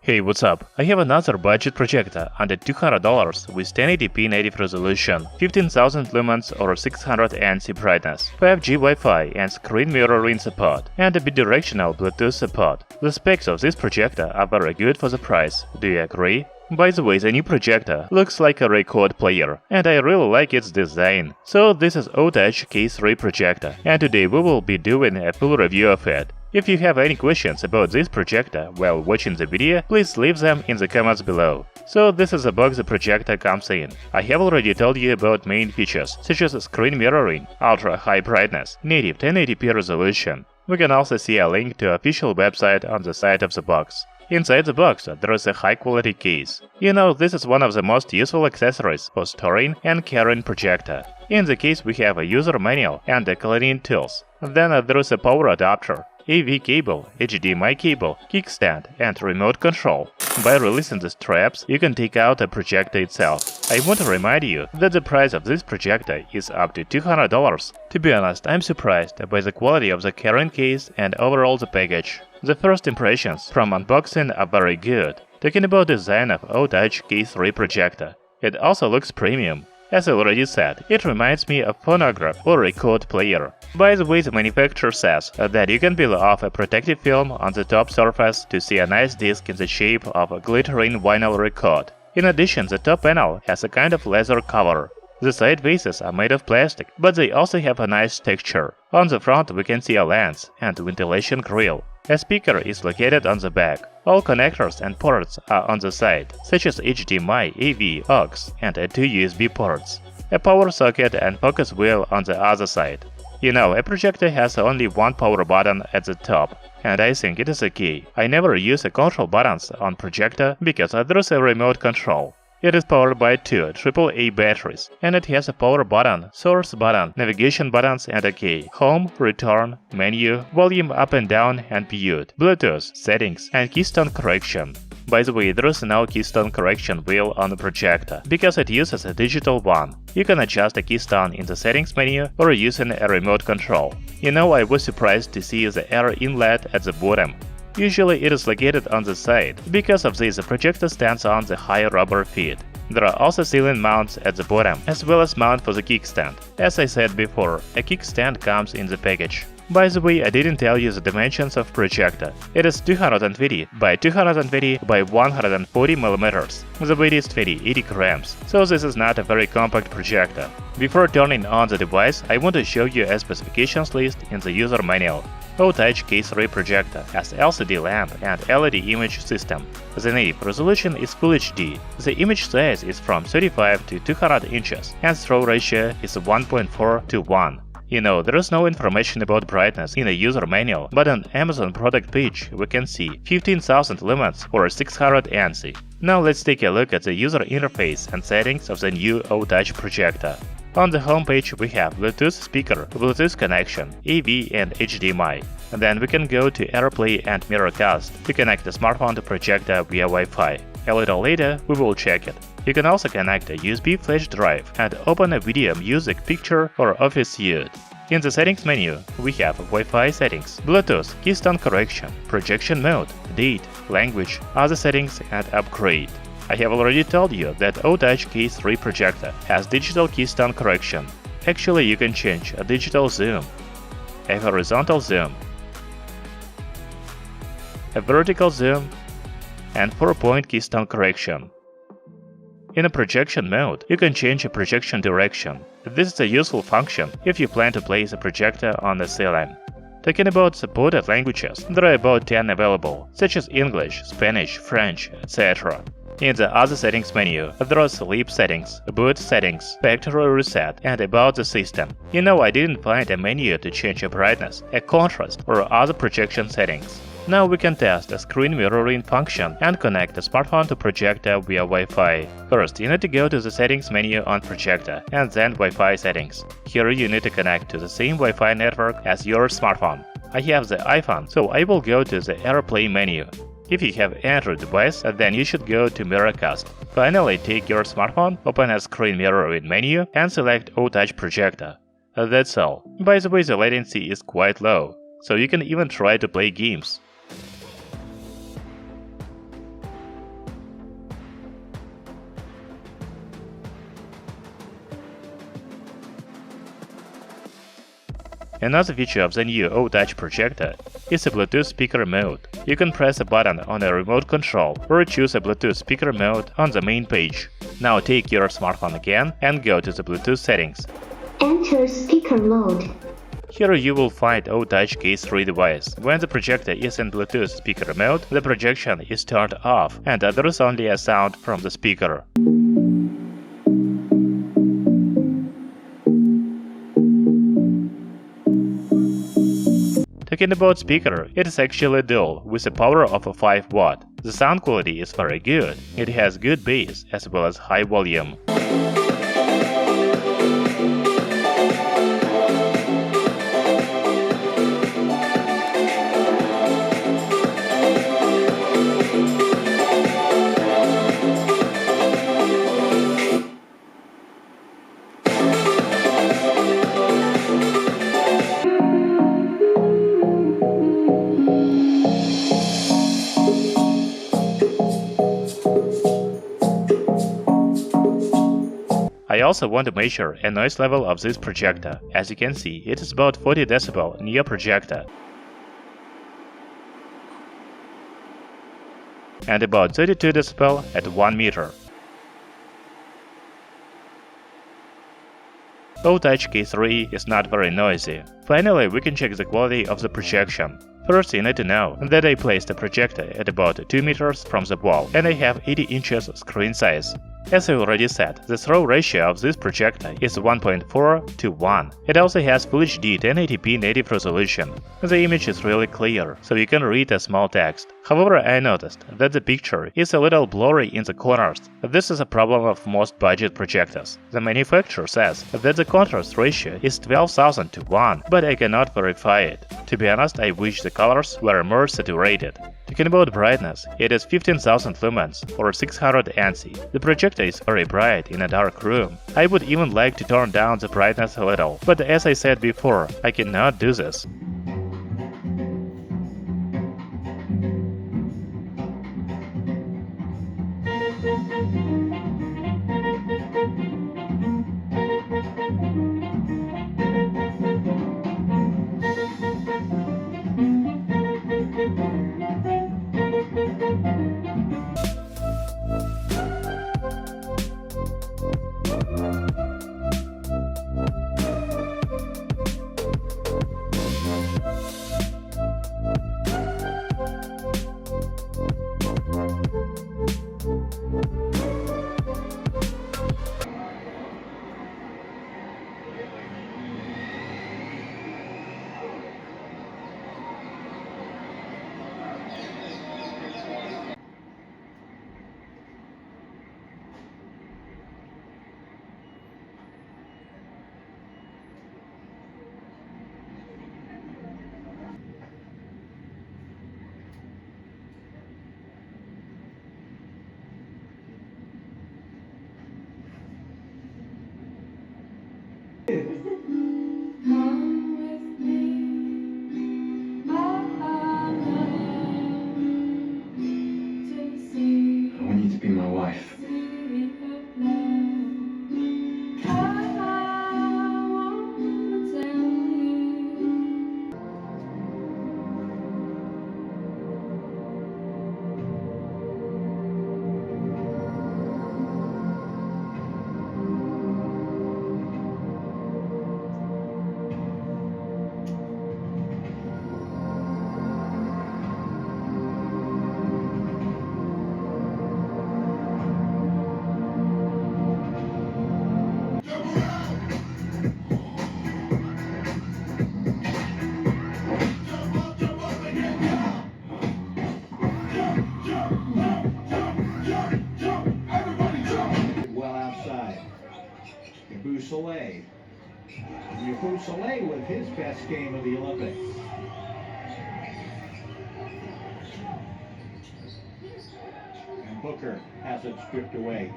Hey, what's up? I have another budget projector under $200 with 1080p native resolution, 15,000 lumens or 600 ANSI brightness, 5G Wi-Fi and screen mirroring support, and a bidirectional Bluetooth support. The specs of this projector are very good for the price. Do you agree? By the way, the new projector looks like a record player, and I really like its design. So this is OTOUCH K3 projector, and today we will be doing a full review of it. If you have any questions about this projector while watching the video, please leave them in the comments below. So this is the box the projector comes in. I have already told you about main features, such as screen mirroring, ultra-high brightness, native 1080p resolution. We can also see a link to official website on the side of the box. Inside the box, there is a high-quality case. You know, this is one of the most useful accessories for storing and carrying projector. In the case we have a user manual and the cleaning tools. Then there is a power adapter, AV cable, HDMI cable, kickstand, and remote control. By releasing the straps, you can take out the projector itself. I want to remind you that the price of this projector is up to $200. To be honest, I'm surprised by the quality of the carrying case and overall the package. The first impressions from unboxing are very good. Talking about design of OTOUCH K3 projector, it also looks premium. As I already said, it reminds me of phonograph or record player. By the way, the manufacturer says that you can peel off a protective film on the top surface to see a nice disc in the shape of a glittering vinyl record. In addition, the top panel has a kind of leather cover. The side faces are made of plastic, but they also have a nice texture. On the front we can see a lens and ventilation grill. A speaker is located on the back. All connectors and ports are on the side, such as HDMI, AV, aux, and 2 USB ports. A power socket and focus wheel on the other side. You know, a projector has only one power button at the top, and I think it is okay. I never use a control buttons on projector because there is a remote control. It is powered by 2 AAA batteries, and it has a power button, source button, navigation buttons, and a key, home, return, menu, volume up and down and mute, Bluetooth, settings, and keystone correction. By the way, there is no keystone correction wheel on the projector, because it uses a digital one. You can adjust a keystone in the settings menu or using a remote control. You know, I was surprised to see the air inlet at the bottom. Usually it is located on the side. Because of this, the projector stands on the high rubber feet. There are also ceiling mounts at the bottom, as well as mount for the kickstand. As I said before, a kickstand comes in the package. By the way, I didn't tell you the dimensions of projector. It is 220 by 220 by 140 mm. The weight is 80 grams, so this is not a very compact projector. Before turning on the device, I want to show you a specifications list in the user manual. OTOUCH K3 projector has LCD lamp and LED image system. The native resolution is Full HD. The image size is from 35 to 200 inches, and throw ratio is 1.4 to 1. You know, there is no information about brightness in the user manual, but on Amazon product page we can see 15,000 lumens or 600 ANSI. Now let's take a look at the user interface and settings of the new OTOUCH projector. On the home page we have Bluetooth speaker, Bluetooth connection, AV and HDMI. And then we can go to AirPlay and Mirrorcast to connect the smartphone to projector via Wi-Fi. A little later we will check it. You can also connect a USB flash drive and open a video, music, picture or office use. In the settings menu, we have Wi-Fi settings, Bluetooth, keystone correction, projection mode, date, language, other settings and upgrade. I have already told you that OTOUCH K3 projector has digital keystone correction. Actually, you can change a digital zoom, a horizontal zoom, a vertical zoom, and 4-point keystone correction. In a projection mode, you can change a projection direction. This is a useful function if you plan to place a projector on the ceiling. Talking about supported languages, there are about 10 available, such as English, Spanish, French, etc. In the other settings menu, there are sleep settings, boot settings, factory reset, and about the system. You know, I didn't find a menu to change a brightness, a contrast, or other projection settings. Now we can test a screen mirroring function and connect the smartphone to projector via Wi-Fi. First, you need to go to the settings menu on projector and then Wi-Fi settings. Here you need to connect to the same Wi-Fi network as your smartphone. I have the iPhone, so I will go to the AirPlay menu. If you have Android device, then you should go to Mirrorcast. Finally, take your smartphone, open a screen mirroring menu and select OTOUCH projector. That's all. By the way, the latency is quite low, so you can even try to play games. Another feature of the new OTOUCH Projector is a Bluetooth speaker mode. You can press a button on a remote control or choose a Bluetooth speaker mode on the main page. Now take your smartphone again and go to the Bluetooth settings. Enter speaker mode. Here you will find OTOUCH K3 device. When the projector is in Bluetooth speaker mode, the projection is turned off and there is only a sound from the speaker. Talking about speaker, it is actually dual with a power of 5 watt. The sound quality is very good. It has good bass as well as high volume. I also want to measure a noise level of this projector. As you can see, it is about 40 dB near projector and about 32 dB at 1 meter. OTOUCH K3 is not very noisy. Finally, we can check the quality of the projection. First, you need to know that I placed the projector at about 2 meters from the wall and I have 80 inches screen size. As I already said, the throw ratio of this projector is 1.4 to 1. It also has Full HD 1080p native resolution. The image is really clear, so you can read a small text. However, I noticed that the picture is a little blurry in the corners. This is a problem of most budget projectors. The manufacturer says that the contrast ratio is 12,000 to 1, but I cannot verify it. To be honest, I wish the colors were more saturated. Talking about brightness, it is 15,000 lumens or 600 ANSI. The projector is very bright in a dark room. I would even like to turn down the brightness a little, but as I said before, I cannot do this. I want you to be my wife. Soleil. Soleil with his best game of the Olympics. And Booker has it stripped away.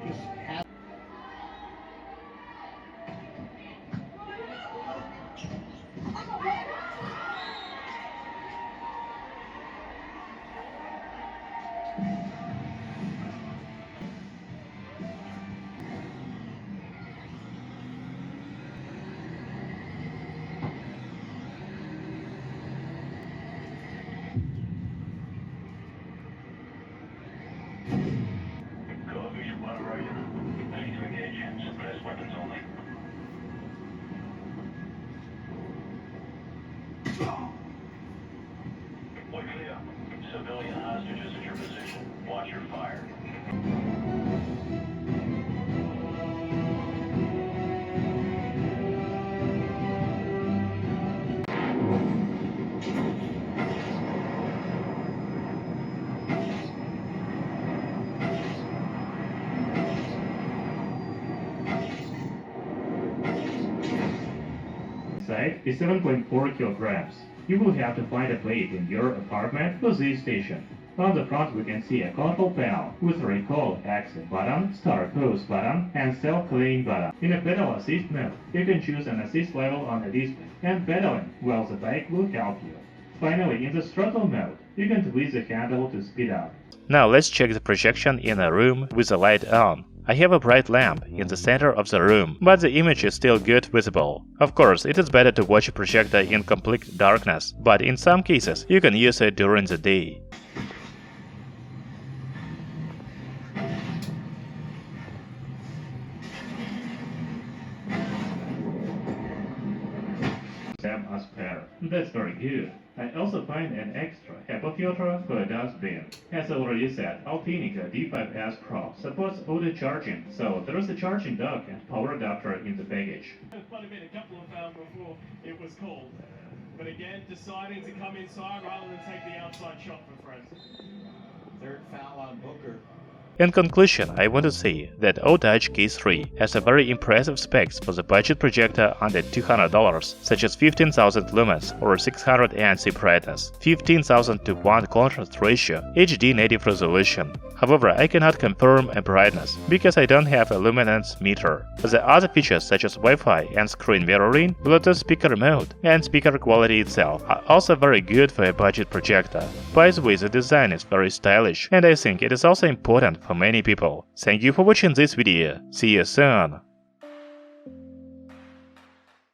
under fire. Size is 7.4 kilograms. You will have to find a place in your apartment for this station. On the front we can see a control panel with a recall exit button, start pause button, and self-clean button. In a pedal assist mode, you can choose an assist level on the display, and pedaling while the bike will help you. Finally, in the throttle mode, you can twist the handle to speed up. Now let's check the projection in a room with the light on. I have a bright lamp in the center of the room, but the image is still good visible. Of course, it is better to watch a projector in complete darkness, but in some cases, you can use it during the day. As pair. That's very good. I also find an extra HEPA filter for a dustbin. As already said, Alpinica D5S Pro supports auto charging, so there is a charging dock and power adapter in the package. Quite a bit, a couple of hours before it was called. But again, deciding to come inside rather than take the outside shot for friends. Third foul on Booker. In conclusion, I want to say that OTOUCH K3 has a very impressive specs for the budget projector under $200, such as 15,000 lumens or 600 ANSI brightness, 15,000 to 1 contrast ratio, HD native resolution. However, I cannot confirm a brightness because I don't have a luminance meter. The other features such as Wi-Fi and screen mirroring, Bluetooth speaker mode, and speaker quality itself are also very good for a budget projector. By the way, the design is very stylish, and I think it is also important for many people. Thank you for watching this video. See you soon!